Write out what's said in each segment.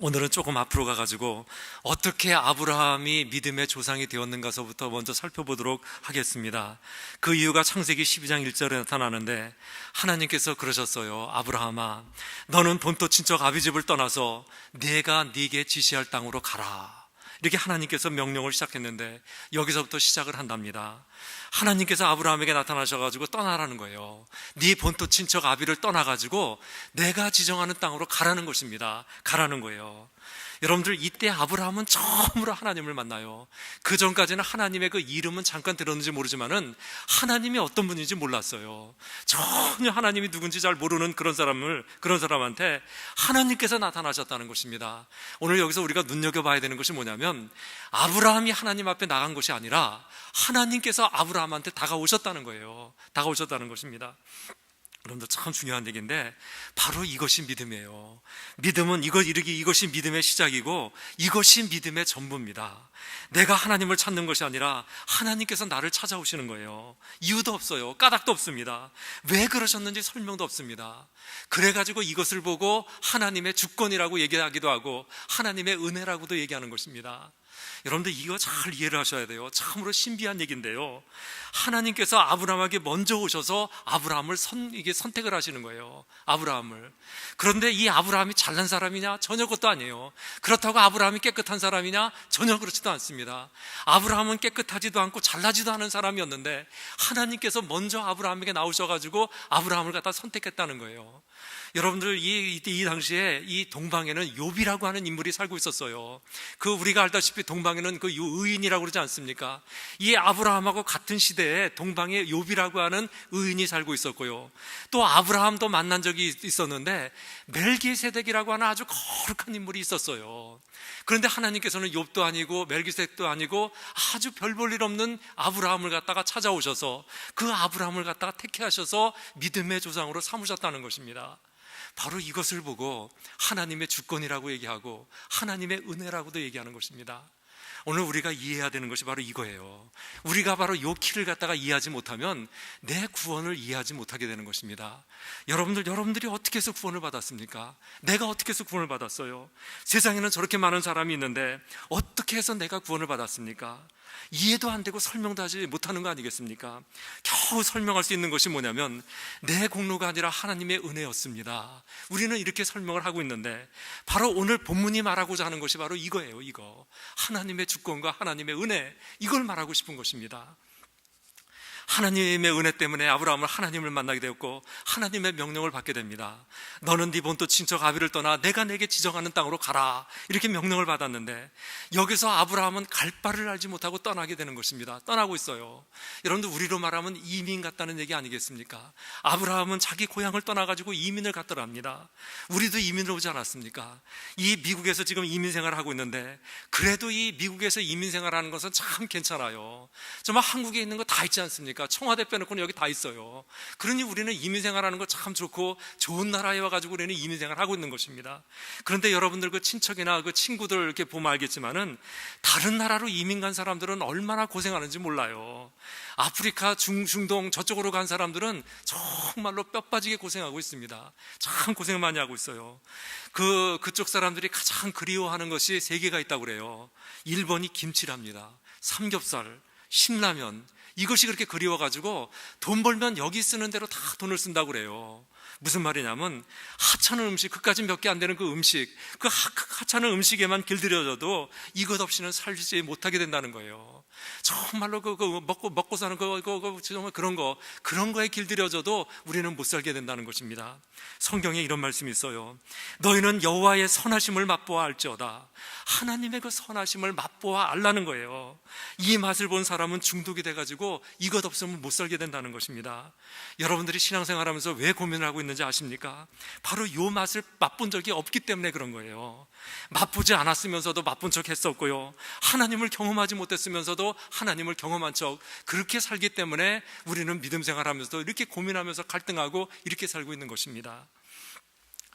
오늘은 조금 앞으로 가가지고 어떻게 아브라함이 믿음의 조상이 되었는가서부터 먼저 살펴보도록 하겠습니다. 그 이유가 창세기 12장 1절에 나타나는데, 하나님께서 그러셨어요. 아브라함아, 너는 본토 친척 아비집을 떠나서 내가 네게 지시할 땅으로 가라. 이렇게 하나님께서 명령을 시작했는데, 여기서부터 시작을 한답니다. 하나님께서 아브라함에게 나타나셔가지고 떠나라는 거예요. 네 본토 친척 아비를 떠나가지고 내가 지정하는 땅으로 가라는 것입니다. 가라는 거예요. 여러분들, 이때 아브라함은 처음으로 하나님을 만나요. 그 전까지는 하나님의 그 이름은 잠깐 들었는지 모르지만은 하나님이 어떤 분인지 몰랐어요. 전혀 하나님이 누군지 잘 모르는 그런 사람한테 하나님께서 나타나셨다는 것입니다. 오늘 여기서 우리가 눈여겨봐야 되는 것이 뭐냐면, 아브라함이 하나님 앞에 나간 것이 아니라 하나님께서 아브라함한테 다가오셨다는 거예요. 다가오셨다는 것입니다. 여러분들, 참 중요한 얘기인데 바로 이것이 믿음이에요. 믿음은 이것이 믿음의 시작이고 이것이 믿음의 전부입니다. 내가 하나님을 찾는 것이 아니라 하나님께서 나를 찾아오시는 거예요. 이유도 없어요. 까닭도 없습니다. 왜 그러셨는지 설명도 없습니다. 그래가지고 이것을 보고 하나님의 주권이라고 얘기하기도 하고 하나님의 은혜라고도 얘기하는 것입니다. 여러분들, 이거 잘 이해를 하셔야 돼요. 참으로 신비한 얘기인데요, 하나님께서 아브라함에게 먼저 오셔서 아브라함을 선택을 하시는 거예요. 아브라함을. 그런데 이 아브라함이 잘난 사람이냐? 전혀 그것도 아니에요. 그렇다고 아브라함이 깨끗한 사람이냐? 전혀 그렇지도 않습니다. 아브라함은 깨끗하지도 않고 잘나지도 않은 사람이었는데 하나님께서 먼저 아브라함에게 나오셔가지고 아브라함을 갖다 선택했다는 거예요. 여러분들, 이 당시에 이 동방에는 욥이라고 하는 인물이 살고 있었어요. 우리가 알다시피 동방에는 그 의인이라고 그러지 않습니까? 이 아브라함하고 같은 시대에 동방에 욥이라고 하는 의인이 살고 있었고요. 또 아브라함도 만난 적이 있었는데 멜기세덱이라고 하는 아주 거룩한 인물이 있었어요. 그런데 하나님께서는 욥도 아니고 멜기세덱도 아니고 아주 별 볼 일 없는 아브라함을 갖다가 찾아오셔서 그 아브라함을 갖다가 택해하셔서 믿음의 조상으로 삼으셨다는 것입니다. 바로 이것을 보고 하나님의 주권이라고 얘기하고 하나님의 은혜라고도 얘기하는 것입니다. 오늘 우리가 이해해야 되는 것이 바로 이거예요. 우리가 바로 이 키를 갖다가 이해하지 못하면 내 구원을 이해하지 못하게 되는 것입니다. 여러분들이 어떻게 해서 구원을 받았습니까? 내가 어떻게 해서 구원을 받았어요? 세상에는 저렇게 많은 사람이 있는데 어떻게 해서 내가 구원을 받았습니까? 이해도 안 되고 설명도 하지 못하는 거 아니겠습니까? 겨우 설명할 수 있는 것이 뭐냐면 내 공로가 아니라 하나님의 은혜였습니다. 우리는 이렇게 설명을 하고 있는데 바로 오늘 본문이 말하고자 하는 것이 바로 이거예요. 이거 하나님의 주권과 하나님의 은혜, 이걸 말하고 싶은 것입니다. 하나님의 은혜 때문에 아브라함은 하나님을 만나게 되었고 하나님의 명령을 받게 됩니다. 너는 네 본토 친척 아비를 떠나 내가 내게 지정하는 땅으로 가라, 이렇게 명령을 받았는데 여기서 아브라함은 갈 바를 알지 못하고 떠나게 되는 것입니다. 떠나고 있어요. 여러분들, 우리로 말하면 이민 갔다는 얘기 아니겠습니까? 아브라함은 자기 고향을 떠나가지고 이민을 갔더랍니다. 우리도 이민을 오지 않았습니까? 이 미국에서 지금 이민 생활을 하고 있는데 그래도 이 미국에서 이민 생활하는 것은 참 괜찮아요. 정말 한국에 있는 거 다 있지 않습니까? 청와대 빼놓고는 여기 다 있어요. 그러니 우리는 이민생활하는 거 참 좋고 좋은 나라에 와가지고 우리는 이민생활하고 있는 것입니다. 그런데 여러분들, 그 친척이나 그 친구들 이렇게 보면 알겠지만은 다른 나라로 이민 간 사람들은 얼마나 고생하는지 몰라요. 아프리카, 중동 저쪽으로 간 사람들은 정말로 뼈 빠지게 고생하고 있습니다. 참 고생 많이 하고 있어요. 그쪽 사람들이 가장 그리워하는 것이 세 개가 있다고 그래요. 1번이 김치랍니다. 삼겹살, 신라면, 이것이 그렇게 그리워가지고 돈 벌면 여기 쓰는 대로 다 돈을 쓴다고 그래요. 무슨 말이냐면 하찮은 음식, 그까지 몇 개 안 되는 그 음식, 그 하찮은 음식에만 길들여져도 이것 없이는 살지 못하게 된다는 거예요. 정말로 먹고 사는 정말 그런 거에 길들여져도 우리는 못 살게 된다는 것입니다. 성경에 이런 말씀이 있어요. 너희는 여호와의 선하심을 맛보아 알지어다. 하나님의 그 선하심을 맛보아 알라는 거예요. 이 맛을 본 사람은 중독이 돼가지고 이것 없으면 못 살게 된다는 것입니다. 여러분들이 신앙생활하면서 왜 고민을 하고 있는지 아십니까? 바로 이 맛을 맛본 적이 없기 때문에 그런 거예요. 맛보지 않았으면서도 맛본 척 했었고요, 하나님을 경험하지 못했으면서도 하나님을 경험한 척 그렇게 살기 때문에 우리는 믿음 생활하면서도 이렇게 고민하면서 갈등하고 이렇게 살고 있는 것입니다.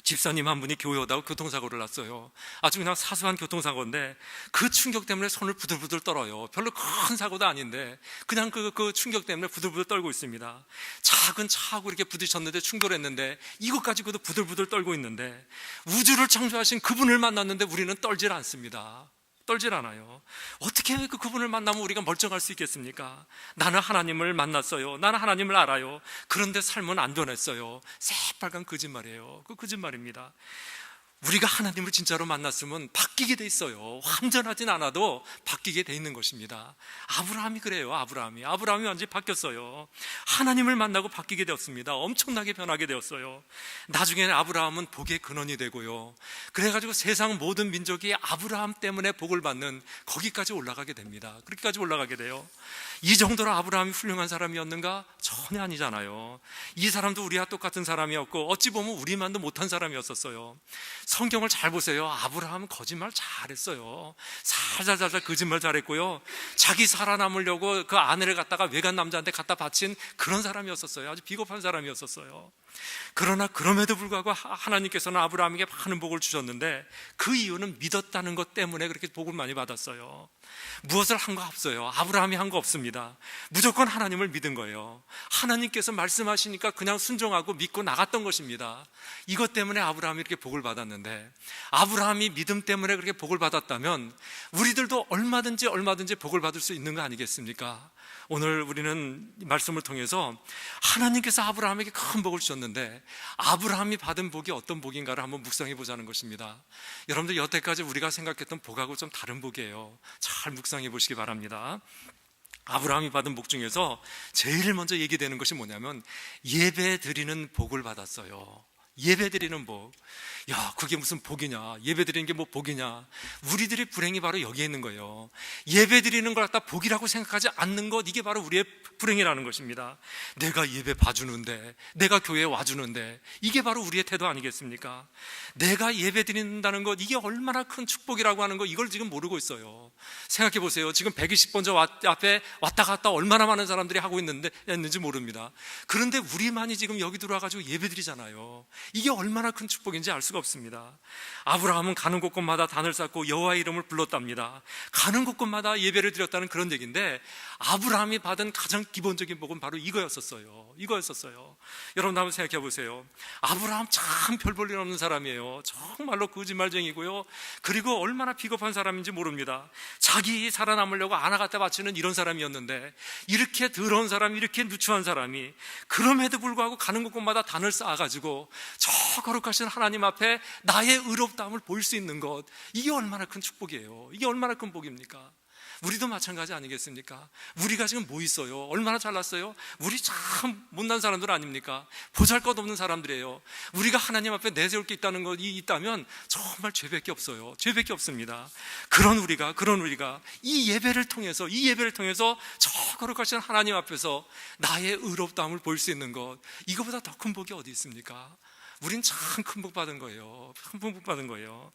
집사님 한 분이 교회 오다가 교통사고를 났어요. 아주 그냥 사소한 교통사고인데 그 충격 때문에 손을 부들부들 떨어요. 별로 큰 사고도 아닌데 그냥 그 충격 때문에 부들부들 떨고 있습니다. 작은 차하고 이렇게 부딪혔는데 충돌을 했는데 이것 가지고도 부들부들 떨고 있는데, 우주를 창조하신 그분을 만났는데 우리는 떨질 않습니다. 떨질 않아요. 어떻게 그분을 만나면 우리가 멀쩡할 수 있겠습니까? 나는 하나님을 만났어요. 나는 하나님을 알아요. 그런데 삶은 안 변했어요. 새빨간 거짓말이에요. 그 거짓말입니다. 우리가 하나님을 진짜로 만났으면 바뀌게 돼 있어요. 완전하진 않아도 바뀌게 돼 있는 것입니다. 아브라함이 그래요. 아브라함이 완전히 바뀌었어요. 하나님을 만나고 바뀌게 되었습니다. 엄청나게 변하게 되었어요. 나중에는 아브라함은 복의 근원이 되고요, 그래가지고 세상 모든 민족이 아브라함 때문에 복을 받는 거기까지 올라가게 됩니다. 그렇게까지 올라가게 돼요. 이 정도로 아브라함이 훌륭한 사람이었는가? 전혀 아니잖아요. 이 사람도 우리와 똑같은 사람이었고 어찌 보면 우리만도 못한 사람이었었어요. 성경을 잘 보세요. 아브라함은 거짓말 잘했어요. 살살살살 거짓말 잘했고요, 자기 살아남으려고 그 아내를 갖다가 외간 남자한테 갖다 바친 그런 사람이었었어요. 아주 비겁한 사람이었었어요. 그러나 그럼에도 불구하고 하나님께서는 아브라함에게 많은 복을 주셨는데 그 이유는 믿었다는 것 때문에 그렇게 복을 많이 받았어요. 무엇을 한 거 없어요. 아브라함이 한 거 없습니다. 무조건 하나님을 믿은 거예요. 하나님께서 말씀하시니까 그냥 순종하고 믿고 나갔던 것입니다. 이것 때문에 아브라함이 이렇게 복을 받았는데, 아브라함이 믿음 때문에 그렇게 복을 받았다면 우리들도 얼마든지 복을 받을 수 있는 거 아니겠습니까? 오늘 우리는 말씀을 통해서 하나님께서 아브라함에게 큰 복을 주셨는데 아브라함이 받은 복이 어떤 복인가를 한번 묵상해 보자는 것입니다. 여러분들 여태까지 우리가 생각했던 복하고 좀 다른 복이에요. 잘 묵상해 보시기 바랍니다. 아브라함이 받은 복 중에서 제일 먼저 얘기되는 것이 뭐냐면 예배 드리는 복을 받았어요. 예배 드리는 복. 야, 그게 무슨 복이냐? 예배 드리는 게 뭐 복이냐? 우리들의 불행이 바로 여기에 있는 거예요. 예배 드리는 걸 갖다 복이라고 생각하지 않는 것, 이게 바로 우리의 불행이라는 것입니다. 내가 예배 봐주는데, 내가 교회에 와주는데, 이게 바로 우리의 태도 아니겠습니까? 내가 예배 드린다는 것, 이게 얼마나 큰 축복이라고 하는 거, 이걸 지금 모르고 있어요. 생각해 보세요. 지금 120번째 앞에 왔다 갔다 얼마나 많은 사람들이 하고 있는지 모릅니다. 그런데 우리만이 지금 여기 들어와가지고 예배 드리잖아요. 이게 얼마나 큰 축복인지 알 수가 없습니다. 아브라함은 가는 곳곳마다 단을 쌓고 여호와의 이름을 불렀답니다. 가는 곳곳마다 예배를 드렸다는 그런 얘기인데, 아브라함이 받은 가장 기본적인 복은 바로 이거였었어요. 여러분 한번 생각해 보세요. 아브라함 참 별 볼 일 없는 사람이에요. 정말로 거짓말쟁이고요, 그리고 얼마나 비겁한 사람인지 모릅니다. 자기 살아남으려고 아나 갖다 바치는 이런 사람이었는데, 이렇게 더러운 사람, 이렇게 누추한 사람이 그럼에도 불구하고 가는 곳곳마다 단을 쌓아가지고 저 거룩하신 하나님 앞에 나의 의롭다함을 보일 수 있는 것, 이게 얼마나 큰 축복이에요. 이게 얼마나 큰 복입니까? 우리도 마찬가지 아니겠습니까? 우리가 지금 뭐 있어요? 얼마나 잘났어요? 우리 참 못난 사람들 아닙니까? 보잘것없는 사람들이에요. 우리가 하나님 앞에 내세울 게 있다는 것이 있다면 정말 죄밖에 없어요. 죄밖에 없습니다. 그런 우리가 이 예배를 통해서 저 거룩하신 하나님 앞에서 나의 의롭다함을 보일 수 있는 것, 이거보다 더 큰 복이 어디 있습니까? 우린 참 큰 복 받은 거예요. 큰 복 받은 거예요.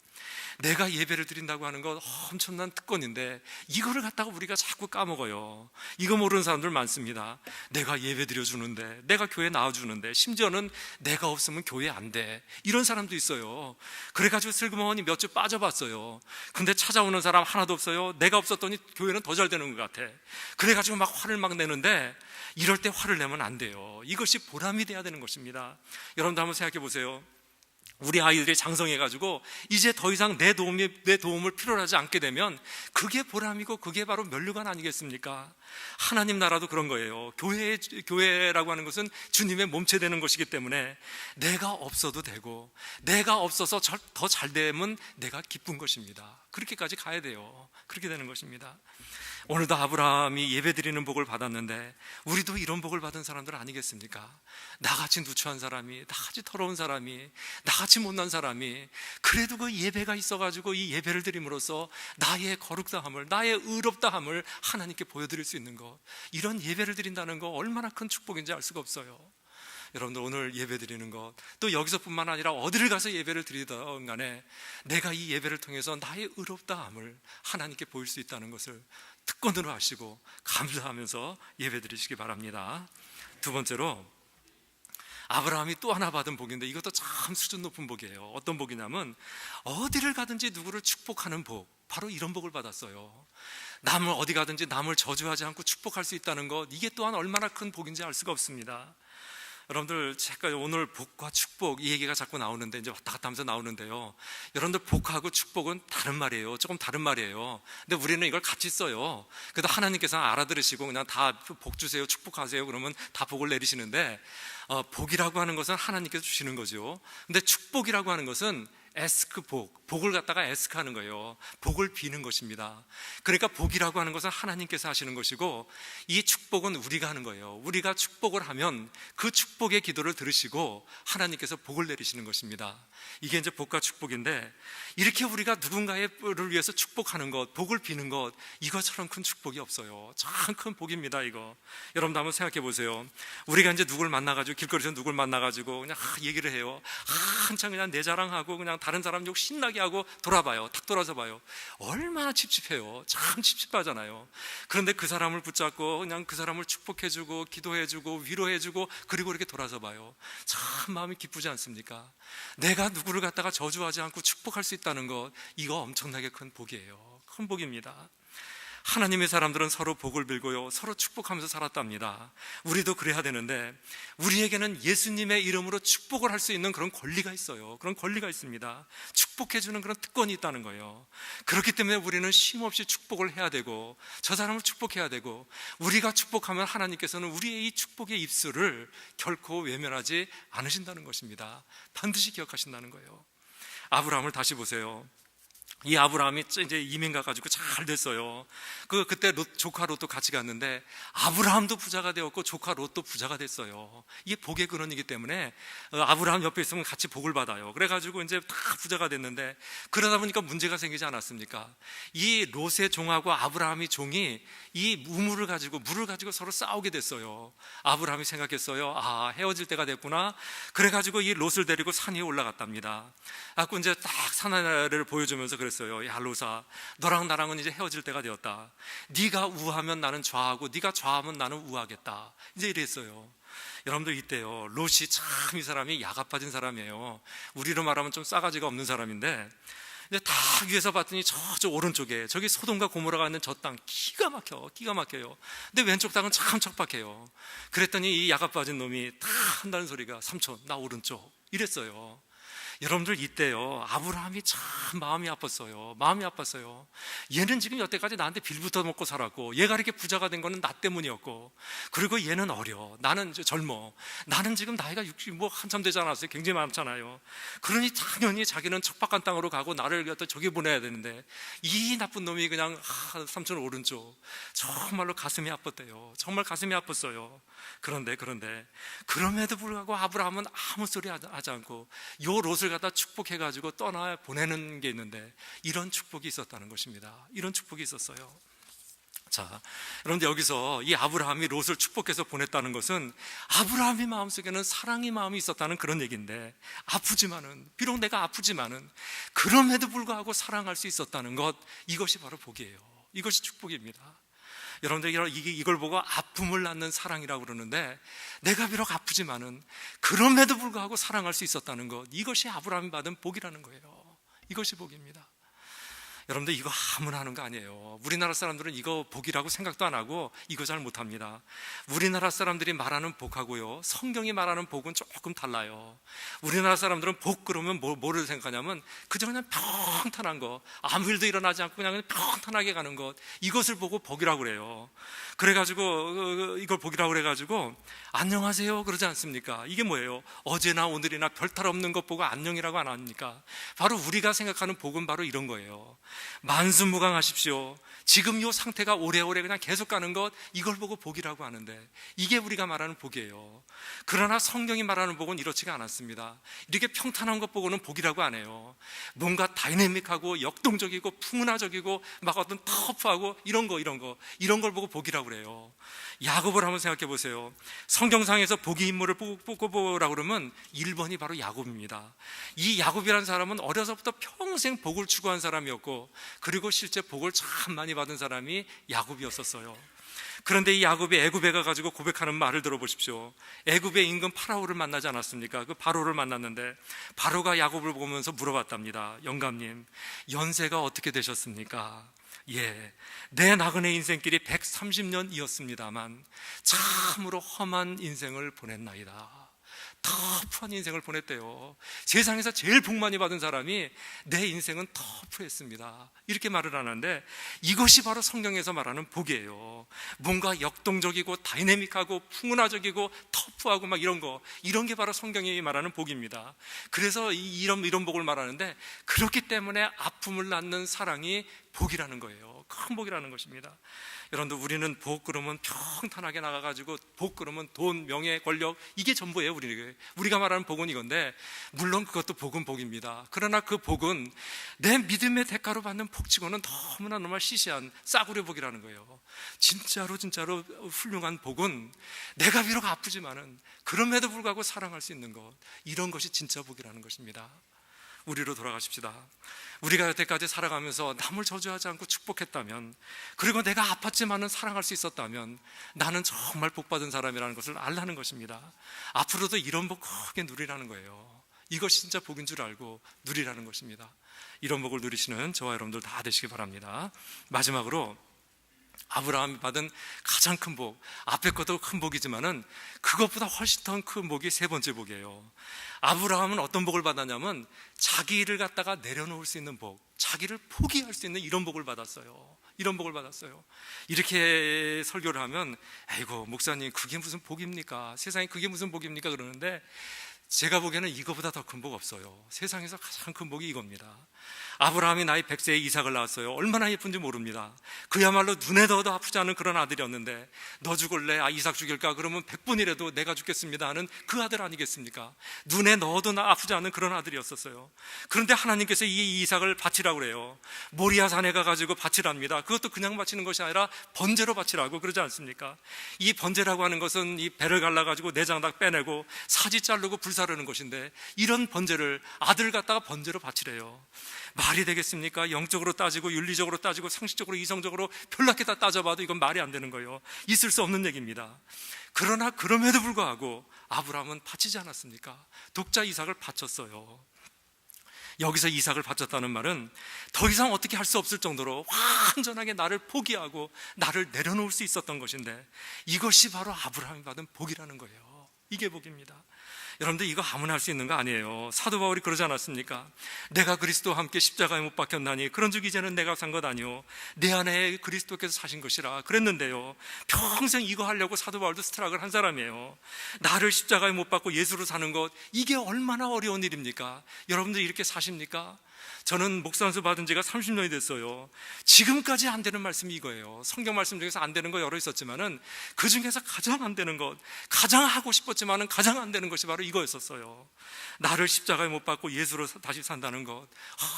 내가 예배를 드린다고 하는 건 엄청난 특권인데 이거를 갖다가 우리가 자꾸 까먹어요. 이거 모르는 사람들 많습니다. 내가 예배 드려주는데, 내가 교회 나와주는데, 심지어는 내가 없으면 교회 안 돼, 이런 사람도 있어요. 그래가지고 슬그머니 몇 주 빠져봤어요. 근데 찾아오는 사람 하나도 없어요. 내가 없었더니 교회는 더 잘 되는 것 같아. 그래가지고 막 화를 막 내는데, 이럴 때 화를 내면 안 돼요. 이것이 보람이 돼야 되는 것입니다. 여러분도 한번 생각해 보세요. 우리 아이들이 장성해가지고 이제 더 이상 내 도움을 필요로 하지 않게 되면 그게 보람이고 그게 바로 면류관 아니겠습니까? 하나님 나라도 그런 거예요. 교회라고 하는 것은 주님의 몸체 되는 것이기 때문에 내가 없어도 되고, 내가 없어서 더 잘 되면 내가 기쁜 것입니다. 그렇게까지 가야 돼요. 그렇게 되는 것입니다. 오늘도 아브라함이 예배드리는 복을 받았는데 우리도 이런 복을 받은 사람들 아니겠습니까? 나같이 누추한 사람이, 나같이 더러운 사람이, 나같이 못난 사람이 그래도 그 예배가 있어가지고 이 예배를 드림으로써 나의 거룩다함을, 나의 의롭다함을 하나님께 보여드릴 수 있는 것, 이런 예배를 드린다는 거 얼마나 큰 축복인지 알 수가 없어요. 여러분들 오늘 예배 드리는 것, 또 여기서뿐만 아니라 어디를 가서 예배를 드리든 간에 내가 이 예배를 통해서 나의 의롭다함을 하나님께 보일 수 있다는 것을 특권으로 하시고 감사하면서 예배 드리시기 바랍니다. 두 번째로, 아브라함이 또 하나 받은 복인데 이것도 참 수준 높은 복이에요. 어떤 복이냐면 어디를 가든지 누구를 축복하는 복, 바로 이런 복을 받았어요. 남을 어디 가든지 남을 저주하지 않고 축복할 수 있다는 것, 이게 또한 얼마나 큰 복인지 알 수가 없습니다. 여러분들, 제가 오늘 복과 축복 이 얘기가 자꾸 나오는데, 이제 왔다 갔다 하면서 나오는데요, 여러분들 복하고 축복은 다른 말이에요. 조금 다른 말이에요. 근데 우리는 이걸 같이 써요. 그래도 하나님께서 알아들으시고 그냥 다 복 주세요, 축복하세요 그러면 다 복을 내리시는데, 복이라고 하는 것은 하나님께서 주시는 거죠. 근데 축복이라고 하는 것은 에스크 복을 갖다가 에스크 하는 거예요. 복을 비는 것입니다. 그러니까 복이라고 하는 것은 하나님께서 하시는 것이고, 이 축복은 우리가 하는 거예요. 우리가 축복을 하면 그 축복의 기도를 들으시고 하나님께서 복을 내리시는 것입니다. 이게 이제 복과 축복인데, 이렇게 우리가 누군가를 위해서 축복하는 것, 복을 비는 것, 이것처럼 큰 축복이 없어요. 참 큰 복입니다. 이거 여러분도 한번 생각해 보세요. 우리가 이제 누굴 만나가지고, 길거리에서 누굴 만나가지고 그냥 얘기를 해요. 한참 그냥 내 자랑하고 그냥 다른 사람 욕 신나게 하고 돌아봐요. 탁 돌아서 봐요. 얼마나 찝찝해요. 참 찝찝하잖아요. 그런데 그 사람을 붙잡고 그냥 그 사람을 축복해주고 기도해주고 위로해주고, 그리고 이렇게 돌아서 봐요. 참 마음이 기쁘지 않습니까? 내가 누구를 갖다가 저주하지 않고 축복할 수 있다는 것, 이거 엄청나게 큰 복이에요. 큰 복입니다. 하나님의 사람들은 서로 복을 빌고요, 서로 축복하면서 살았답니다. 우리도 그래야 되는데, 우리에게는 예수님의 이름으로 축복을 할 수 있는 그런 권리가 있어요. 그런 권리가 있습니다. 축복해주는 그런 특권이 있다는 거예요. 그렇기 때문에 우리는 쉼없이 축복을 해야 되고, 저 사람을 축복해야 되고, 우리가 축복하면 하나님께서는 우리의 이 축복의 입술을 결코 외면하지 않으신다는 것입니다. 반드시 기억하신다는 거예요. 아브라함을 다시 보세요. 이 아브라함이 이제 이민 가가지고 잘 됐어요. 그때 조카 롯도 같이 갔는데, 아브라함도 부자가 되었고 조카 롯도 부자가 됐어요. 이게 복의 근원이기 때문에 아브라함 옆에 있으면 같이 복을 받아요. 그래가지고 이제 다 부자가 됐는데, 그러다 보니까 문제가 생기지 않았습니까? 이 롯의 종하고 아브라함의 종이 이 물을 가지고 서로 싸우게 됐어요. 아브라함이 생각했어요. 아, 헤어질 때가 됐구나. 그래가지고 이 롯을 데리고 산 위에 올라갔답니다. 그래서 이제 딱 산 하나를 보여주면서 그랬어요. 야, 롯아, 너랑 나랑은 이제 헤어질 때가 되었다. 네가 우하면 나는 좌하고 네가 좌하면 나는 우하겠다. 이제 이랬어요. 여러분들, 이때요, 롯이 참 이 사람이 야가 빠진 사람이에요. 우리로 말하면 좀 싸가지가 없는 사람인데, 이제 다 위에서 봤더니 저쪽 오른쪽에 저기 소돔과 고모라가 있는 저 땅 기가 막혀요. 근데 왼쪽 땅은 참 척박해요. 그랬더니 이 야가 빠진 놈이 다 한다는 소리가, 삼촌 나 오른쪽, 이랬어요. 여러분들, 이때요, 아브라함이 참 마음이 아팠어요. 얘는 지금 여태까지 나한테 빌부터 먹고 살았고, 얘가 이렇게 부자가 된 거는 나 때문이었고, 그리고 얘는 어려, 나는 젊어, 나는 지금 나이가 60 한참 되지 않았어요. 굉장히 많잖아요. 그러니 당연히 자기는 척박한 땅으로 가고 나를 갖다 저기 보내야 되는데, 이 나쁜 놈이 그냥 삼촌 오른쪽, 정말로 가슴이 아팠대요. 정말 가슴이 아팠어요. 그런데 그럼에도 불구하고 아브라함은 아무 소리 하지 않고 요 롯을 갖다 축복해가지고 떠나 보내는 게 있는데, 이런 축복이 있었다는 것입니다. 이런 축복이 있었어요. 자, 그런데 여기서 이 아브라함이 롯을 축복해서 보냈다는 것은 아브라함의 마음속에는 사랑의 마음이 있었다는 그런 얘기인데, 비록 내가 아프지만은 그럼에도 불구하고 사랑할 수 있었다는 것, 이것이 바로 복이에요. 이것이 축복입니다. 여러분들, 이걸 보고 아픔을 낳는 사랑이라고 그러는데, 내가 비록 아프지만은 그럼에도 불구하고 사랑할 수 있었다는 것, 이것이 아브라함이 받은 복이라는 거예요. 이것이 복입니다. 여러분들, 이거 아무나 하는 거 아니에요. 우리나라 사람들은 이거 복이라고 생각도 안 하고 이거 잘 못합니다. 우리나라 사람들이 말하는 복하고요, 성경이 말하는 복은 조금 달라요. 우리나라 사람들은 복 그러면 뭐를 생각하냐면 그저 그냥 평탄한 거, 아무 일도 일어나지 않고 그냥 평탄하게 가는 것, 이것을 보고 복이라고 그래요. 그래가지고 이걸 복이라고 그래가지고 안녕하세요 그러지 않습니까? 이게 뭐예요? 어제나 오늘이나 별탈 없는 것 보고 안녕이라고 안 합니까? 바로 우리가 생각하는 복은 바로 이런 거예요. 만수무강하십시오. 지금 이 상태가 오래오래 그냥 계속 가는 것, 이걸 보고 복이라고 하는데, 이게 우리가 말하는 복이에요. 그러나 성경이 말하는 복은 이렇지가 않았습니다. 이렇게 평탄한 것 보고는 복이라고 안 해요. 뭔가 다이내믹하고 역동적이고 풍문화적이고 막 어떤 터프하고 이런 걸 보고 복이라고 그래요. 야곱을 한번 생각해 보세요. 성경상에서 복의 인물을 뽑고보라고 그러면 1번이 바로 야곱입니다. 이 야곱이라는 사람은 어려서부터 평생 복을 추구한 사람이었고, 그리고 실제 복을 참 많이 받은 사람이 야곱이었었어요. 그런데 이 야곱이 애굽에 가가지고 고백하는 말을 들어보십시오. 애굽의 임금 파라오를 만나지 않았습니까? 그 바로를 만났는데 바로가 야곱을 보면서 물어봤답니다. 영감님, 연세가 어떻게 되셨습니까? 예, 내 나그네 인생길이 130년이었습니다만 참으로 험한 인생을 보냈나이다. 터프한 인생을 보냈대요. 세상에서 제일 복 많이 받은 사람이 내 인생은 터프했습니다, 이렇게 말을 하는데, 이것이 바로 성경에서 말하는 복이에요. 뭔가 역동적이고 다이내믹하고 풍운화적이고 터프하고 막 이런 게 바로 성경이 말하는 복입니다. 그래서 이런 복을 말하는데, 그렇기 때문에 아픔을 낳는 사랑이 복이라는 거예요. 큰 복이라는 것입니다. 여러분들, 우리는 복 그러면 평탄하게 나가가지고 복 그러면 돈, 명예, 권력, 이게 전부예요. 우리가 말하는 복은 이건데, 물론 그것도 복은 복입니다. 그러나 그 복은 내 믿음의 대가로 받는 복치고는 너무나 시시한 싸구려 복이라는 거예요. 진짜로 훌륭한 복은 내가 비록 아프지만은 그럼에도 불구하고 사랑할 수 있는 것, 이런 것이 진짜 복이라는 것입니다. 우리로 돌아가십시다. 우리가 여태까지 살아가면서 남을 저주하지 않고 축복했다면, 그리고 내가 아팠지만은 사랑할 수 있었다면, 나는 정말 복받은 사람이라는 것을 알라는 것입니다. 앞으로도 이런 복 크게 누리라는 거예요. 이것이 진짜 복인 줄 알고 누리라는 것입니다. 이런 복을 누리시는 저와 여러분들 다 되시기 바랍니다. 마지막으로 아브라함이 받은 가장 큰 복, 앞에 것도 큰 복이지만은 그것보다 훨씬 더 큰 복이 세 번째 복이에요. 아브라함은 어떤 복을 받았냐면, 자기를 갖다가 내려놓을 수 있는 복, 자기를 포기할 수 있는 이런 복을 받았어요. 이렇게 설교를 하면, 아이고 목사님, 그게 무슨 복입니까? 세상에 그게 무슨 복입니까? 그러는데, 제가 보기에는 이거보다 더 큰 복 없어요. 세상에서 가장 큰 복이 이겁니다. 아브라함이 나이 100세에 이삭을 낳았어요. 얼마나 예쁜지 모릅니다. 그야말로 눈에 넣어도 아프지 않은 그런 아들이었는데, 너 죽을래? 이삭 죽일까? 그러면 100분이라도 내가 죽겠습니다 하는 그 아들 아니겠습니까? 눈에 넣어도 아프지 않은 그런 아들이었었어요. 그런데 하나님께서 이 이삭을 바치라고 그래요. 모리아 산에 가가지고 바치랍니다. 그것도 그냥 바치는 것이 아니라 번제로 바치라고 그러지 않습니까? 이 번제라고 하는 것은 이 배를 갈라가지고 내장 다 빼내고 사지 자르고 불사르는 것인데, 이런 번제를 아들 갖다가 번제로 바치래요. 말이 되겠습니까? 영적으로 따지고 윤리적으로 따지고 상식적으로 이성적으로 별나게 다 따져봐도 이건 말이 안 되는 거예요. 있을 수 없는 얘기입니다. 그러나 그럼에도 불구하고 아브라함은 바치지 않았습니까? 독자 이삭을 바쳤어요. 여기서 이삭을 바쳤다는 말은 더 이상 어떻게 할 수 없을 정도로 완전하게 나를 포기하고 나를 내려놓을 수 있었던 것인데, 이것이 바로 아브라함이 받은 복이라는 거예요. 이게 복입니다. 여러분들, 이거 아무나 할 수 있는 거 아니에요. 사도 바울이 그러지 않았습니까? 내가 그리스도와 함께 십자가에 못 박혔나니 그런즉 이제는 내가 산 것 아니요 내 안에 그리스도께서 사신 것이라 그랬는데요, 평생 이거 하려고 사도 바울도 스트럭을 한 사람이에요. 나를 십자가에 못 박고 예수로 사는 것, 이게 얼마나 어려운 일입니까? 여러분들 이렇게 사십니까? 저는 목사 안수 받은 지가 30년이 됐어요. 지금까지 안 되는 말씀이 이거예요. 성경 말씀 중에서 안 되는 거 여러 있었지만은 그 중에서 가장 안 되는 것, 가장 하고 싶었지만은 가장 안 되는 것이 바로 이거였었어요. 나를 십자가에 못 박고 예수로 다시 산다는 것.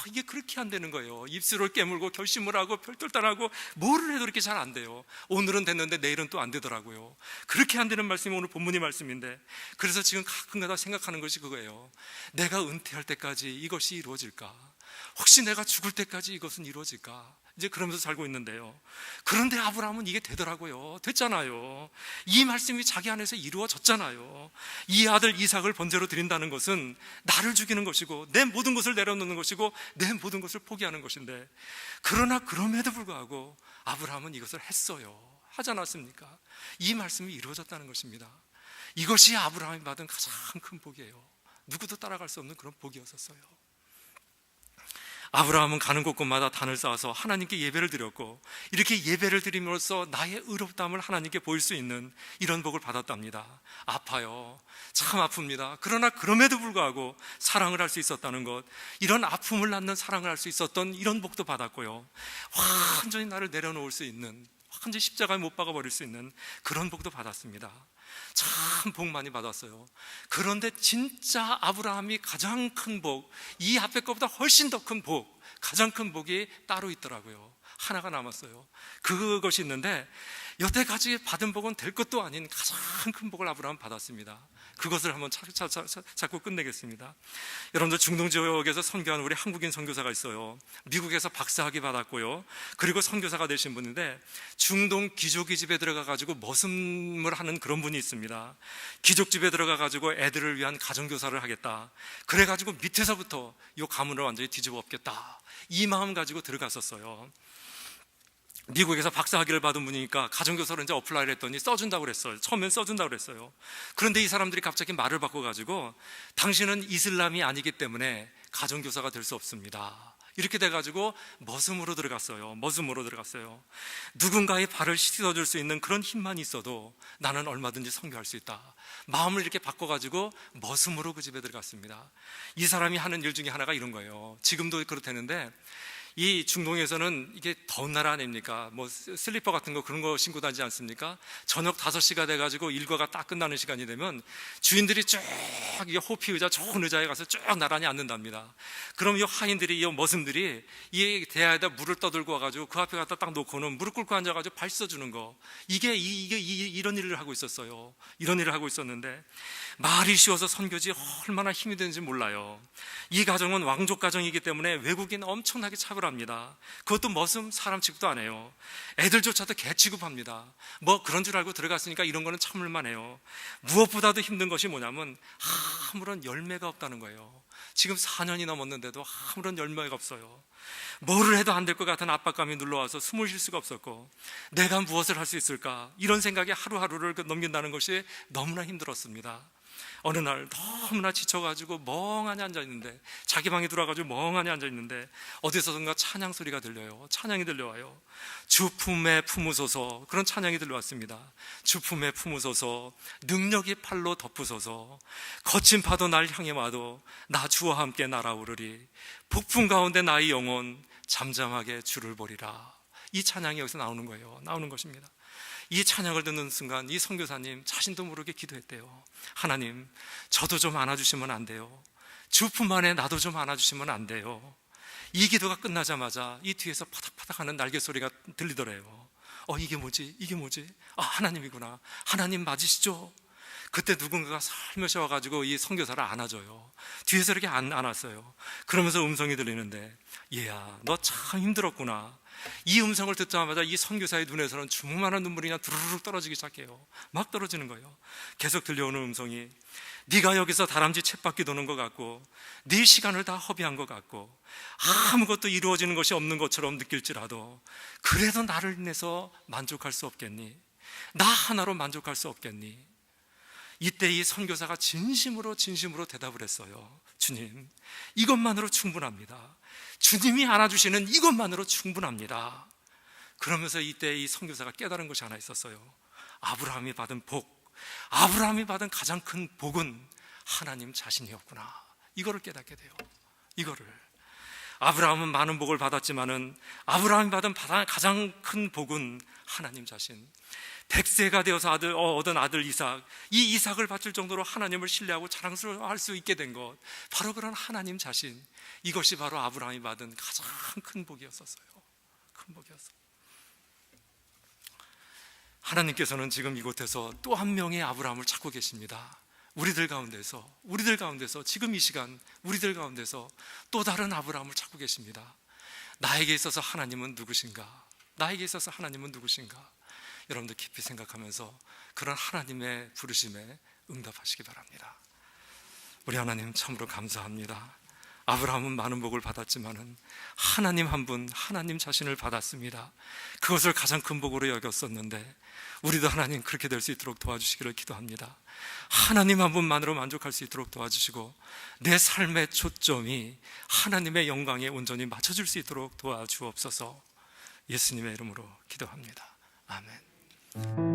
이게 그렇게 안 되는 거예요. 입술을 깨물고 결심을 하고 별들단하고 뭐를 해도 이렇게 잘 안 돼요. 오늘은 됐는데 내일은 또 안 되더라고요. 그렇게 안 되는 말씀이 오늘 본문의 말씀인데, 그래서 지금 가끔가다 생각하는 것이 그거예요. 내가 은퇴할 때까지 이것이 이루어질까? 혹시 내가 죽을 때까지 이것은 이루어질까? 이제 그러면서 살고 있는데요. 그런데 아브라함은 이게 되더라고요. 됐잖아요. 이 말씀이 자기 안에서 이루어졌잖아요. 이 아들 이삭을 번제로 드린다는 것은 나를 죽이는 것이고 내 모든 것을 내려놓는 것이고 내 모든 것을 포기하는 것인데, 그러나 그럼에도 불구하고 아브라함은 이것을 했어요. 하지 않았습니까? 이 말씀이 이루어졌다는 것입니다. 이것이 아브라함이 받은 가장 큰 복이에요. 누구도 따라갈 수 없는 그런 복이었었어요. 아브라함은 가는 곳곳마다 단을 쌓아서 하나님께 예배를 드렸고, 이렇게 예배를 드림으로써 나의 의롭다함을 하나님께 보일 수 있는 이런 복을 받았답니다. 아파요. 참 아픕니다. 그러나 그럼에도 불구하고 사랑을 할 수 있었다는 것, 이런 아픔을 낳는 사랑을 할 수 있었던 이런 복도 받았고요, 완전히 나를 내려놓을 수 있는, 완전히 십자가에 못 박아버릴 수 있는 그런 복도 받았습니다. 참 복 많이 받았어요. 그런데 진짜 아브라함이 가장 큰 복, 이 앞에 것보다 훨씬 더 큰 복, 가장 큰 복이 따로 있더라고요. 하나가 남았어요. 그것이 있는데 여태까지 받은 복은 될 것도 아닌 가장 큰 복을 아브라함은 받았습니다. 그것을 한번 자꾸 끝내겠습니다. 여러분들 중동 지역에서 선교한 우리 한국인 선교사가 있어요. 미국에서 박사학위 받았고요. 그리고 선교사가 되신 분인데 중동 귀족의 집에 들어가가지고 머슴을 하는 그런 분이 있습니다. 귀족집에 들어가가지고 애들을 위한 가정교사를 하겠다. 그래가지고 밑에서부터 이 가문을 완전히 뒤집어 엎겠다. 이 마음 가지고 들어갔었어요. 미국에서 박사학위를 받은 분이니까 가정교사를 이제 어플라이를 했더니 써준다고 그랬어요. 처음엔 써준다고 그랬어요. 그런데 이 사람들이 갑자기 말을 바꿔가지고 당신은 이슬람이 아니기 때문에 가정교사가 될 수 없습니다. 이렇게 돼가지고 머슴으로 들어갔어요. 누군가의 발을 씻어줄 수 있는 그런 힘만 있어도 나는 얼마든지 선교할 수 있다. 마음을 이렇게 바꿔가지고 머슴으로 그 집에 들어갔습니다. 이 사람이 하는 일 중에 하나가 이런 거예요. 지금도 그렇다는데 이 중동에서는 이게 더운 나라 아닙니까? 뭐 슬리퍼 같은 거 그런 거 신고 다니지 않습니까? 저녁 5시가 돼가지고 일과가 딱 끝나는 시간이 되면 주인들이 쭉 이 호피 의자, 좋은 의자에 가서 쭉 나란히 앉는답니다. 그럼 이 하인들이, 이 머슴들이 이 대야에다 물을 떠들고 와가지고 그 앞에 갖다 딱 놓고는 무릎 꿇고 앉아가지고 발 씻어주는 거. 이런 일을 하고 있었어요. 이런 일을 하고 있었는데 말이 쉬워서 선교지 얼마나 힘이 되는지 몰라요. 이 가정은 왕족 가정이기 때문에 외국인 엄청나게 차별합니다. 그것도 머슴 사람 취급도 안 해요. 애들조차도 개 취급합니다. 뭐 그런 줄 알고 들어갔으니까 이런 거는 참을만 해요. 무엇보다도 힘든 것이 뭐냐면 아무런 열매가 없다는 거예요. 지금 4년이 넘었는데도 아무런 열매가 없어요. 뭐를 해도 안 될 것 같은 압박감이 눌러와서 숨을 쉴 수가 없었고 내가 무엇을 할 수 있을까 이런 생각에 하루하루를 넘긴다는 것이 너무나 힘들었습니다. 어느 날 너무나 지쳐가지고 멍하니 앉아있는데 자기 방에 들어와가지고 멍하니 앉아있는데 어디서든가 찬양 소리가 들려요. 찬양이 들려와요. 주 품에 품으소서, 그런 찬양이 들려왔습니다. 주 품에 품으소서, 능력이 팔로 덮으소서, 거친 파도 날 향해 와도 나 주와 함께 날아오르리, 폭풍 가운데 나의 영혼 잠잠하게 주를 보리라. 이 찬양이 여기서 나오는 거예요. 나오는 것입니다. 이 찬양을 듣는 순간 이 선교사님 자신도 모르게 기도했대요. 하나님, 저도 좀 안아주시면 안 돼요? 주품 안에 나도 좀 안아주시면 안 돼요? 이 기도가 끝나자마자 이 뒤에서 파닥파닥 하는 날개 소리가 들리더래요. 이게 뭐지? 하나님이구나. 하나님 맞으시죠? 그때 누군가가 살며시 와가지고 이 선교사를 안아줘요. 뒤에서 이렇게 안았어요. 그러면서 음성이 들리는데, 얘야, 너 참 힘들었구나. 이 음성을 듣자마자 이 선교사의 눈에서는 주먹만한 눈물이 그냥 두루룩 떨어지기 시작해요. 막 떨어지는 거예요. 계속 들려오는 음성이, 네가 여기서 다람쥐 쳇바퀴 도는 것 같고 네 시간을 다 허비한 것 같고 아무것도 이루어지는 것이 없는 것처럼 느낄지라도 그래도 나를 인해서 만족할 수 없겠니? 나 하나로 만족할 수 없겠니? 이때 이 선교사가 진심으로 대답을 했어요. 주님, 이것만으로 충분합니다. 주님이 안아주시는 이것만으로 충분합니다. 그러면서 이때 이 선교사가 깨달은 것이 하나 있었어요. 아브라함이 받은 복, 아브라함이 받은 가장 큰 복은 하나님 자신이었구나. 이거를 깨닫게 돼요. 이거를. 아브라함은 많은 복을 받았지만은 아브라함이 받은 가장 큰 복은 하나님 자신. 100세가 되어서 얻은 아들 이삭, 이 이삭을 바칠 정도로 하나님을 신뢰하고 자랑스러워할 수 있게 된 것, 바로 그런 하나님 자신, 이것이 바로 아브라함이 받은 가장 큰 복이었었어요. 큰 복이었어요. 하나님께서는 지금 이곳에서 또 한 명의 아브라함을 찾고 계십니다. 우리들 가운데서 지금 이 시간 우리들 가운데서 또 다른 아브라함을 찾고 계십니다. 나에게 있어서 하나님은 누구신가? 여러분들 깊이 생각하면서 그런 하나님의 부르심에 응답하시기 바랍니다. 우리 하나님 참으로 감사합니다. 아브라함은 많은 복을 받았지만은 하나님 한 분, 하나님 자신을 받았습니다. 그것을 가장 큰 복으로 여겼었는데 우리도 하나님 그렇게 될 수 있도록 도와주시기를 기도합니다. 하나님 한 분만으로 만족할 수 있도록 도와주시고 내 삶의 초점이 하나님의 영광에 온전히 맞춰질 수 있도록 도와주옵소서. 예수님의 이름으로 기도합니다. 아멘.